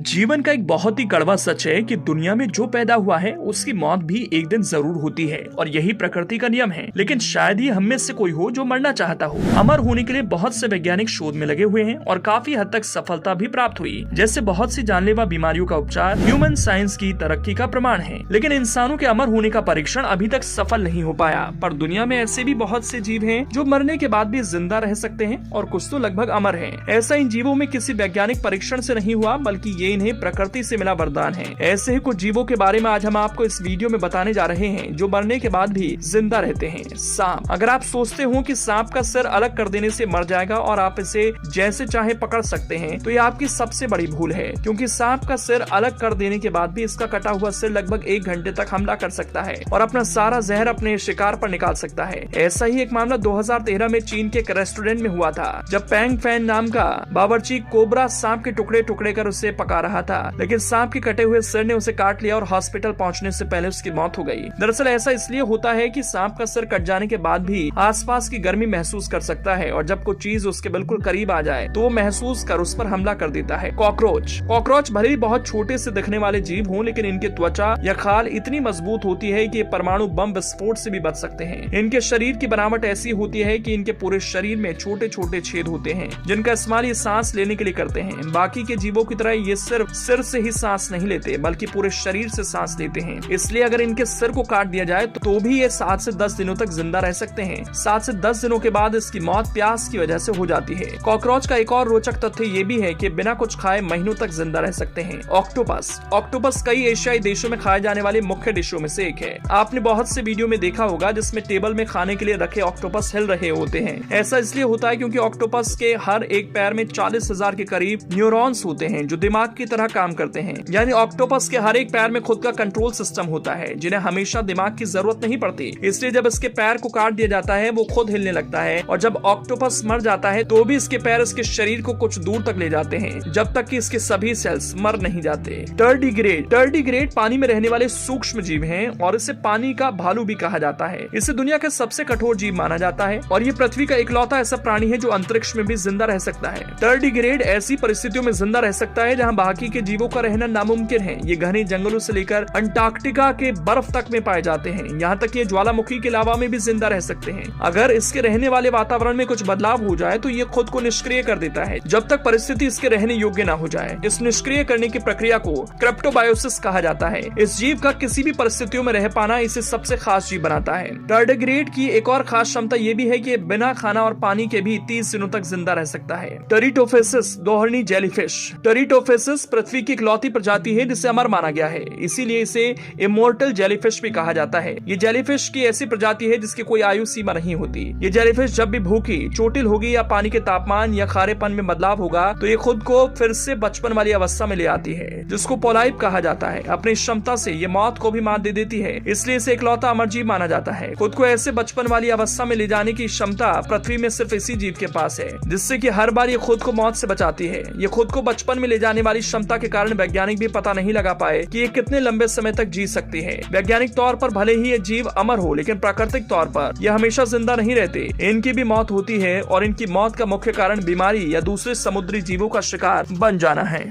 जीवन का एक बहुत ही कड़वा सच है कि दुनिया में जो पैदा हुआ है उसकी मौत भी एक दिन जरूर होती है और यही प्रकृति का नियम है। लेकिन शायद ही हम में से कोई हो जो मरना चाहता हो। अमर होने के लिए बहुत से वैज्ञानिक शोध में लगे हुए हैं और काफी हद तक सफलता भी प्राप्त हुई। जैसे बहुत सी जानलेवा बीमारियों का उपचार ह्यूमन साइंस की तरक्की का प्रमाण है। लेकिन इंसानों के अमर होने का परीक्षण अभी तक सफल नहीं हो पाया। पर दुनिया में ऐसे भी बहुत से जीव हैं जो मरने के बाद भी जिंदा रह सकते हैं और कुछ तो लगभग अमर हैं। ऐसा इन जीवों में किसी वैज्ञानिक परीक्षण से नहीं हुआ, बल्कि ये इन्हें प्रकृति से मिला वरदान है। ऐसे ही कुछ जीवों के बारे में आज हम आपको इस वीडियो में बताने जा रहे हैं जो मरने के बाद भी जिंदा रहते हैं। सांप। अगर आप सोचते हो कि सांप का सिर अलग कर देने से मर जाएगा और आप इसे जैसे चाहे पकड़ सकते हैं, तो ये आपकी सबसे बड़ी भूल है, क्योंकि सांप का सिर अलग कर देने के बाद भी इसका कटा हुआ सिर लगभग 1 घंटे तक हमला कर सकता है और अपना सारा जहर अपने शिकार पर निकाल सकता है। ऐसा ही एक मामला 2013 में चीन के एक रेस्टोरेंट में हुआ था, जब पैंग फैन नाम का बावर्ची कोबरा सांप के टुकड़े टुकड़े कर उसे पका रहा था, लेकिन सांप के कटे हुए सिर ने उसे काट लिया और हॉस्पिटल पहुंचने से पहले उसकी मौत हो गई। दरअसल ऐसा इसलिए होता है कि सांप का सिर कट जाने के बाद भी आसपास की गर्मी महसूस कर सकता है और जब कोई चीज उसके बिल्कुल करीब आ जाए तो वो महसूस कर उस पर हमला कर देता है। कॉकरोच भले ही बहुत छोटे से दिखने वाले जीव हों, लेकिन इनकी त्वचा या खाल इतनी मजबूत होती है कि ये परमाणु बम विस्फोट से भी बच सकते हैं। इनके शरीर की बनावट ऐसी होती है कि इनके पूरे शरीर में छोटे छोटे छेद होते हैं, जिनका इस्तेमाल ये सांस लेने के लिए करते हैं। बाकी के जीवों की तरह ये सिर्फ सिर से ही सांस नहीं लेते, बल्कि पूरे शरीर से सांस लेते हैं। इसलिए अगर इनके सिर को काट दिया जाए तो भी ये 7 से 10 दिनों तक जिंदा रह सकते हैं। 7 से 10 दिनों के बाद इसकी मौत प्यास की वजह से हो जाती है। कॉकरोच का एक और रोचक तथ्य ये भी है कि बिना कुछ खाए महीनों तक जिंदा रह सकते हैं। ऑक्टोपस कई एशियाई देशों में खाए जाने वाले मुख्य डिशों में से एक है। आपने बहुत से वीडियो में देखा होगा जिसमें टेबल में खाने के लिए रखे ऑक्टोपस हिल रहे होते हैं। ऐसा इसलिए होता है क्योंकि ऑक्टोपस के हर एक पैर में 40,000 के करीब न्यूरॉन्स होते हैं जो दिमाग की तरह काम करते हैं। यानी ऑक्टोपस के हर एक पैर में खुद का कंट्रोल सिस्टम होता है, जिन्हें हमेशा दिमाग की जरूरत नहीं पड़ती। इसलिए जब इसके पैर को काट दिया जाता है वो खुद हिलने लगता है, और जब ऑक्टोपस मर जाता है तो भी इसके पैर इसके शरीर को कुछ दूर तक ले जाते हैं, जब तक कि इसके सभी सेल्स मर नहीं जाते। टर्डीग्रेड पानी में रहने वाले सूक्ष्म जीव हैं और इसे पानी का भालू भी कहा जाता है। इसे दुनिया का सबसे कठोर जीव माना जाता है और ये पृथ्वी का इकलौता ऐसा प्राणी है जो अंतरिक्ष में भी जिंदा रह सकता है। टर्डीग्रेड ऐसी परिस्थितियों में जिंदा रह सकता है जहां बाकी के जीवों का रहना नामुमकिन है। ये घने जंगलों से लेकर अंटार्कटिका के बर्फ तक में पाए जाते हैं। यहाँ तक ये ज्वालामुखी के लावा में भी जिंदा रह सकते हैं। अगर इसके रहने वाले वातावरण में कुछ बदलाव हो जाए तो ये खुद को निष्क्रिय कर देता है जब तक परिस्थिति इसके रहने योग्य ना हो जाए। इस निष्क्रिय करने की प्रक्रिया को क्रिप्टोबायोसिस कहा जाता है। इस जीव का किसी भी परिस्थितियों में रह पाना इसे सबसे खास जीव बनाता है। टर्डीग्रेड की एक और खास क्षमता ये भी है कि बिना खाना और पानी के भी 30 दिनों तक जिंदा रह सकता है। टेरिटोफेसिस दोहरनी जेलीफिश। टेरिटोफेसिस पृथ्वी की इकलौती प्रजाति है जिसे अमर माना गया है, इसीलिए इसे इमोर्टल जेलीफिश भी कहा जाता है। ये जेलीफिश की ऐसी प्रजाति है जिसकी कोई आयु सीमा नहीं होती। ये जेलीफिश जब भी भूखी, चोटिल होगी या पानी के तापमान या खारेपन में बदलाव होगा तो ये खुद को फिर से बचपन वाली अवस्था में ले आती है, जिसको पोलाइप कहा जाता है। अपनी क्षमता से ये मौत को भी मात दे देती है, इसलिए इसे इकलौता अमर जीव माना जाता है। खुद को ऐसे बचपन वाली अवस्था में ले जाने की क्षमता पृथ्वी में सिर्फ इसी जीव के पास है, जिससे कि हर बार ये खुद को मौत से बचाती है। ये खुद को बचपन में ले जाने वाली क्षमता के कारण वैज्ञानिक भी पता नहीं लगा पाए कि ये कितने लंबे समय तक जी सकती है। वैज्ञानिक तौर पर भले ही ये जीव अमर हो, लेकिन प्राकृतिक तौर पर ये हमेशा जिंदा नहीं रहते। इनकी भी मौत होती है और इनकी मौत का मुख्य कारण बीमारी या दूसरे समुद्री जीवों का शिकार बन जाना है।